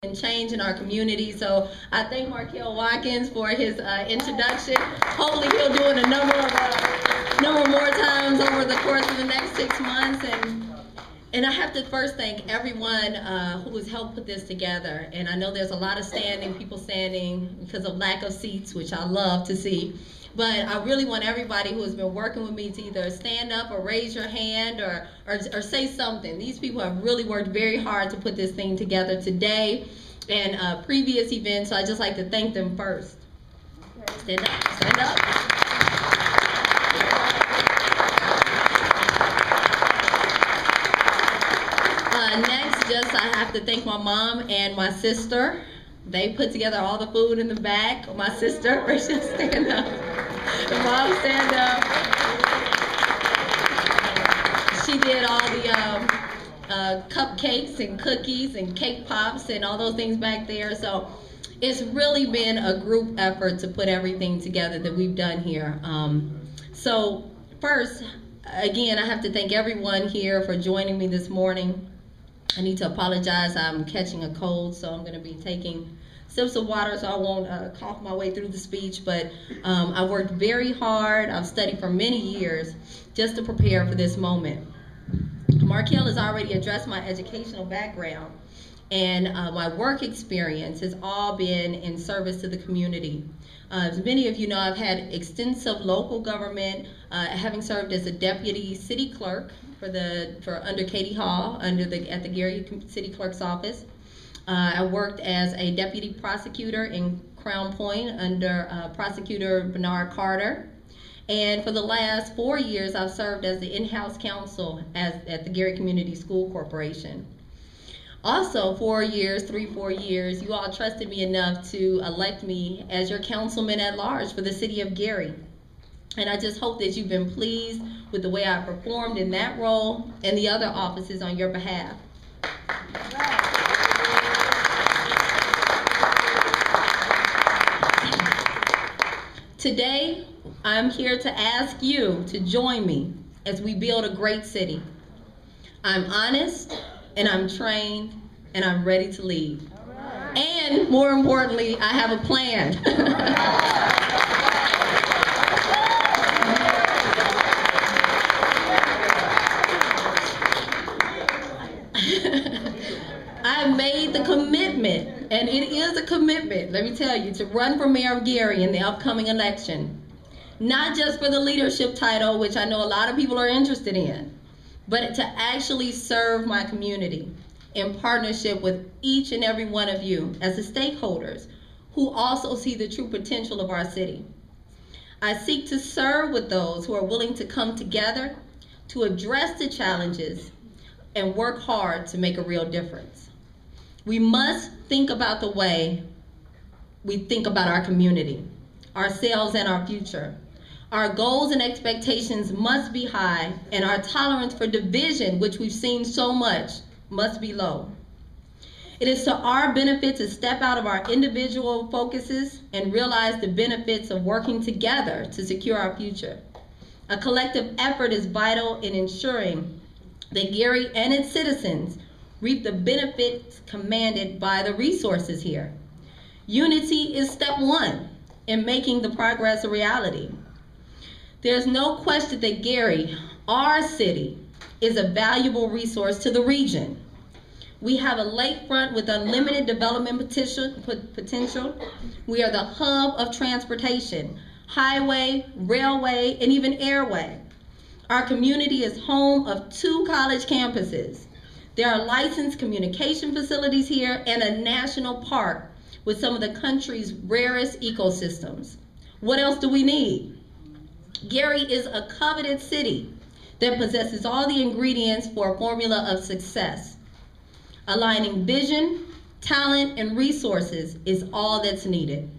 and change in our community. So I thank Markel Watkins for his introduction. Hopefully he'll do it a number more times over the course of the next 6 months. And I have to first thank everyone who has helped put this together. And I know there's a lot of people standing because of lack of seats, which I love to see. But I really want everybody who has been working with me to either stand up or raise your hand or say something. These people have really worked very hard to put this thing together today and previous events, so I'd just like to thank them first. Stand up, stand up. Next, I have to thank my mom and my sister. They put together all the food in the back. My sister, Rachel, stand up. Mom, stand up. She did all the cupcakes and cookies and cake pops and all those things back there. So it's really been a group effort to put everything together that we've done here. So first, again, I have to thank everyone here for joining me this morning. I need to apologize. I'm catching a cold, so I'm going to be taking sips of water so I won't cough my way through the speech. But I worked very hard. I've studied for many years just to prepare for this moment. Markel has already addressed my educational background, and my work experience has all been in service to the community. As many of you know, I've had extensive local government, having served as a deputy city clerk under Katie Hall at the Gary City Clerk's office. I worked as a deputy prosecutor in Crown Point under Prosecutor Bernard Carter. And for the last 4 years, I've served as the in-house counsel at the Gary Community School Corporation. Also, 4 years, 4 years, you all trusted me enough to elect me as your councilman at large for the city of Gary. And I just hope that you've been pleased with the way I performed in that role and the other offices on your behalf. Today, I'm here to ask you to join me as we build a great city. I'm honest, and I'm trained, and I'm ready to lead. And more importantly, I have a plan. I made the commitment, and it is a commitment, let me tell you, to run for mayor of Gary in the upcoming election. Not just for the leadership title, which I know a lot of people are interested in, but to actually serve my community in partnership with each and every one of you as the stakeholders who also see the true potential of our city. I seek to serve with those who are willing to come together to address the challenges and work hard to make a real difference. We must think about the way we think about our community, ourselves, and our future. Our goals and expectations must be high, and our tolerance for division, which we've seen so much, must be low. It is to our benefit to step out of our individual focuses and realize the benefits of working together to secure our future. A collective effort is vital in ensuring that Gary and its citizens reap the benefits commanded by the resources here. Unity is step one in making the progress a reality. There's no question that Gary, our city, is a valuable resource to the region. We have a lakefront with unlimited development potential. We are the hub of transportation, highway, railway, and even airway. Our community is home of 2 college campuses. There are licensed communication facilities here and a national park with some of the country's rarest ecosystems. What else do we need? Gary is a coveted city that possesses all the ingredients for a formula of success. Aligning vision, talent, and resources is all that's needed.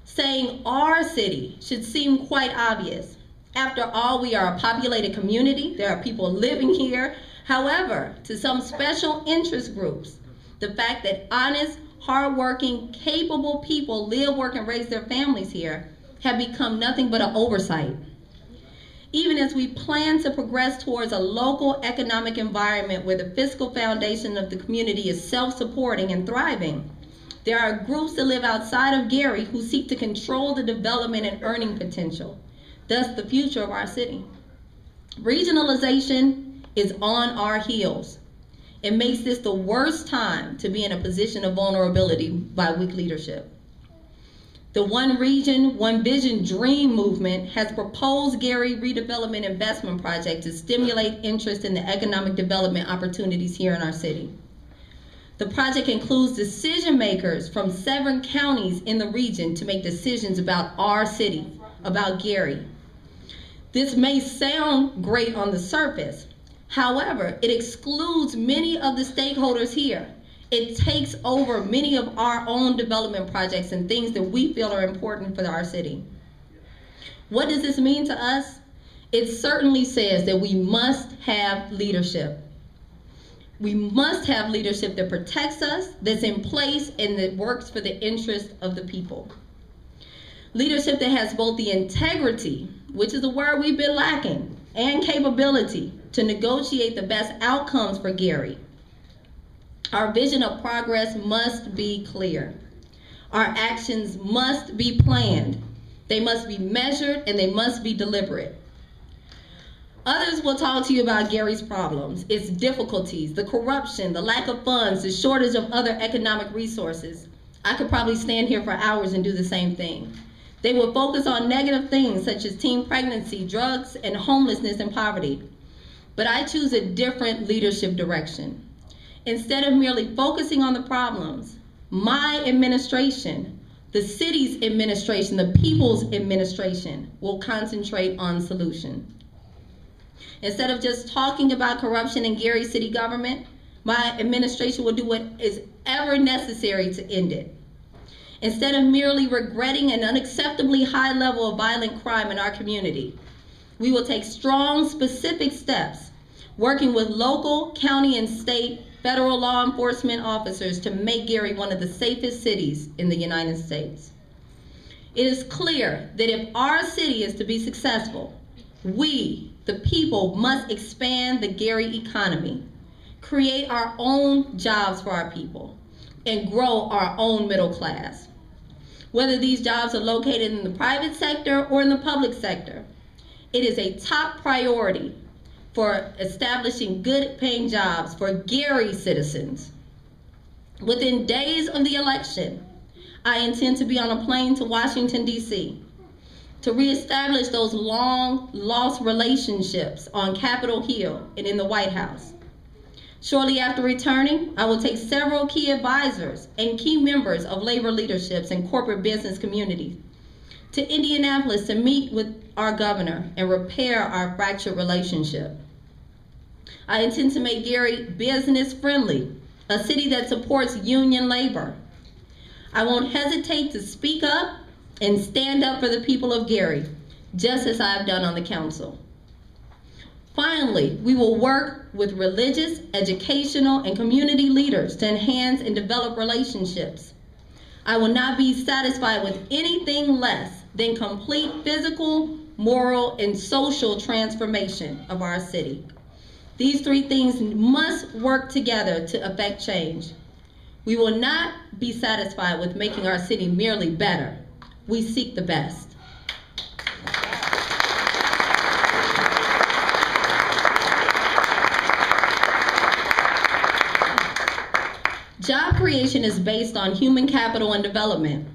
Saying our city should seem quite obvious. After all, we are a populated community. There are people living here. However, to some special interest groups, the fact that honest, hardworking, capable people live, work, and raise their families here have become nothing but an oversight. even as we plan to progress towards a local economic environment where the fiscal foundation of the community is self-supporting and thriving, there are groups that live outside of Gary who seek to control the development and earning potential, thus the future of our city. Regionalization is on our heels. It makes this the worst time to be in a position of vulnerability by weak leadership. The One Region, One Vision Dream movement has proposed Gary redevelopment investment project to stimulate interest in the economic development opportunities here in our city. The project includes decision makers from 7 counties in the region to make decisions about our city, about Gary. This may sound great on the surface. However, it excludes many of the stakeholders here. It takes over many of our own development projects and things that we feel are important for our city. What does this mean to us? It certainly says that we must have leadership. We must have leadership that protects us, that's in place, and that works for the interest of the people. Leadership that has both the integrity, which is a word we've been lacking, and capability to negotiate the best outcomes for Gary. Our vision of progress must be clear. Our actions must be planned. They must be measured and they must be deliberate. Others will talk to you about Gary's problems, its difficulties, the corruption, the lack of funds, the shortage of other economic resources. I could probably stand here for hours and do the same thing. They will focus on negative things such as teen pregnancy, drugs, and homelessness and poverty. But I choose a different leadership direction. Instead of merely focusing on the problems, my administration, the city's administration, the people's administration, will concentrate on solutions. Instead of just talking about corruption in Gary city government, my administration will do what is ever necessary to end it. Instead of merely regretting an unacceptably high level of violent crime in our community, we will take strong, specific steps, working with local, county, and state federal law enforcement officers to make Gary one of the safest cities in the United States. It is clear that if our city is to be successful, we, the people, must expand the Gary economy, create our own jobs for our people, and grow our own middle class. Whether these jobs are located in the private sector or in the public sector, it is a top priority for establishing good paying jobs for Gary citizens. Within days of the election, I intend to be on a plane to Washington, D.C. to reestablish those long lost relationships on Capitol Hill and in the White House. Shortly after returning, I will take several key advisors and key members of labor leaderships and corporate business communities to Indianapolis to meet with our governor and repair our fractured relationship. I intend to make Gary business friendly, a city that supports union labor. I won't hesitate to speak up and stand up for the people of Gary, just as I have done on the council. Finally, we will work with religious, educational, and community leaders to enhance and develop relationships. I will not be satisfied with anything less than complete physical, moral, and social transformation of our city. These 3 things must work together to affect change. We will not be satisfied with making our city merely better. We seek the best. Job creation is based on human capital and development.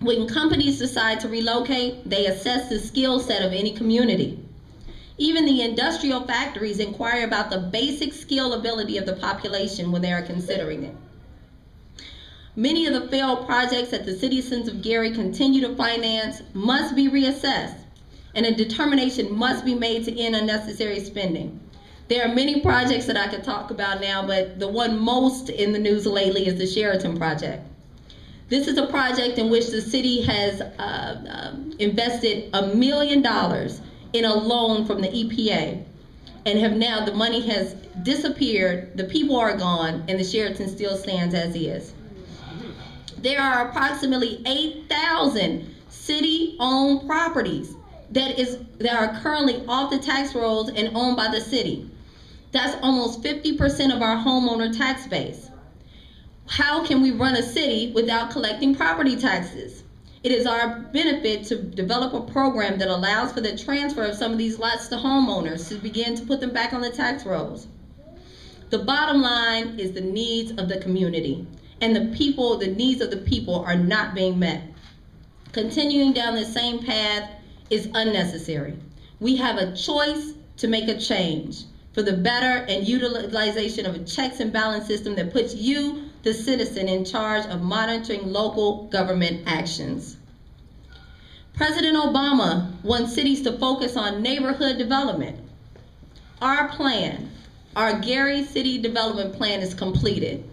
When companies decide to relocate, they assess the skill set of any community. Even the industrial factories inquire about the basic skill ability of the population when they are considering it. Many of the failed projects that the citizens of Gary continue to finance must be reassessed, and a determination must be made to end unnecessary spending. There are many projects that I could talk about now, but the one most in the news lately is the Sheraton project. This is a project in which the city has invested $1 million in a loan from the EPA, and have now, the money has disappeared, the people are gone, and the Sheraton still stands as is. There are approximately 8,000 city-owned properties that are currently off the tax rolls and owned by the city. That's almost 50% of our homeowner tax base. How can we run a city without collecting property taxes? It is our benefit to develop a program that allows for the transfer of some of these lots to homeowners to begin to put them back on the tax rolls. The bottom line is the needs of the community, and the needs of the people are not being met. Continuing down the same path is unnecessary. We have a choice to make a change for the better and utilization of a checks and balance system that puts you, the citizen, in charge of monitoring local government actions. President Obama wants cities to focus on neighborhood development. Our plan, our Gary City Development Plan, is completed.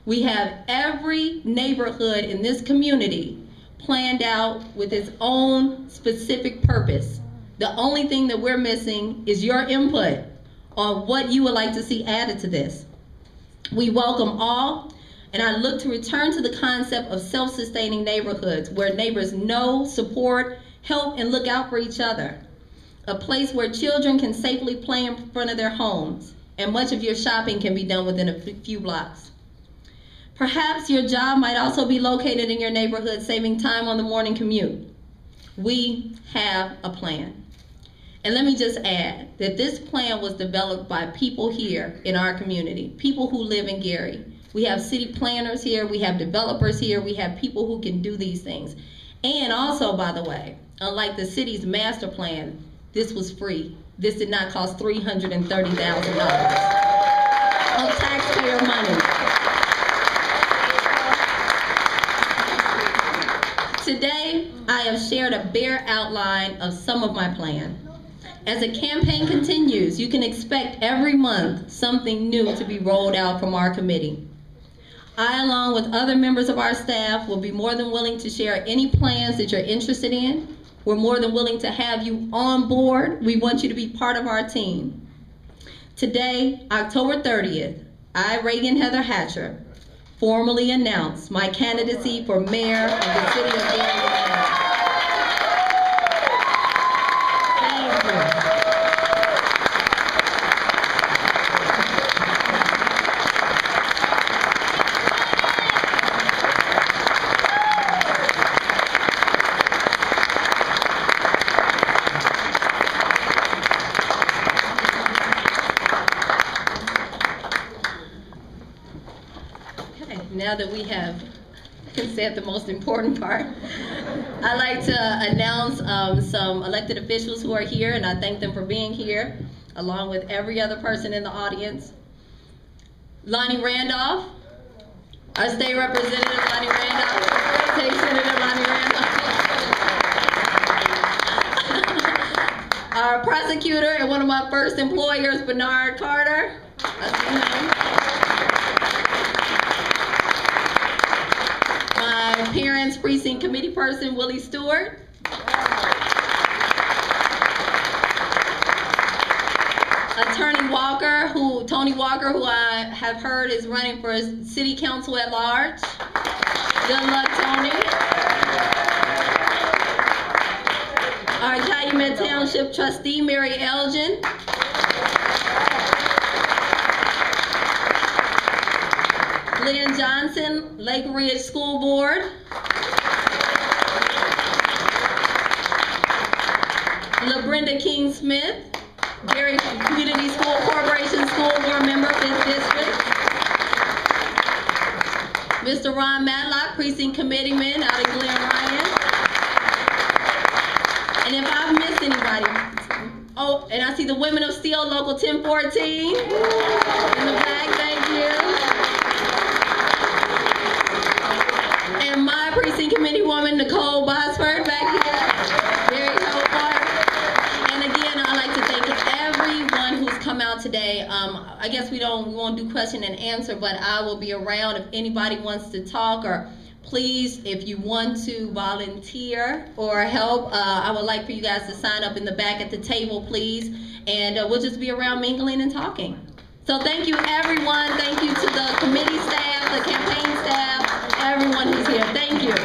We have every neighborhood in this community planned out with its own specific purpose. The only thing that we're missing is your input on what you would like to see added to this. We welcome all, and I look to return to the concept of self-sustaining neighborhoods where neighbors know, support, help, and look out for each other. A place where children can safely play in front of their homes, and much of your shopping can be done within a few blocks. Perhaps your job might also be located in your neighborhood, saving time on the morning commute. We have a plan. And let me just add that this plan was developed by people here in our community, people who live in Gary. We have city planners here, we have developers here, we have people who can do these things. And also, by the way, unlike the city's master plan, this was free. This did not cost $330,000 of taxpayer money. Today, I have shared a bare outline of some of my plan. As the campaign continues, you can expect every month something new to be rolled out from our committee. I, along with other members of our staff, will be more than willing to share any plans that you're interested in. We're more than willing to have you on board. We want you to be part of our team. Today, October 30th, I, Ragen Heather Hatcher, formally announce my candidacy for mayor of the city of Gary. Thank you. Now that we have said the most important part, I'd like to announce some elected officials who are here, and I thank them for being here, along with every other person in the audience. Lonnie Randolph, our state representative, Lonnie Randolph, State Senator Lonnie Randolph. Our prosecutor and one of my first employers, Bernard Carter. I see him. Parents Precinct Committee person, Willie Stewart. Attorney Walker, Tony Walker, who I have heard is running for City Council at large. Good luck, Tony. Our Calumet Township Trustee, Mary Elgin. Lynn Johnson, Lake Ridge School Board. LaBrenda King Smith, Gary Community School Corporation School Board member, 5th District. Mr. Ron Matlock, Precinct Committeeman out of Glen Ryan. And if I've missed anybody, oh, and I see the Women of Steel, Local 1014 in the back, thank you. And my precinct committee woman, Nicole Bosford, back here. Very helpful. And again, I'd like to thank everyone who's come out today. I guess we won't do question and answer, but I will be around if anybody wants to talk, or please, if you want to volunteer or help, I would like for you guys to sign up in the back at the table, please. And we'll just be around mingling and talking. So thank you, everyone. Thank you to the committee staff, the campaign staff, everyone who's here. Thank you.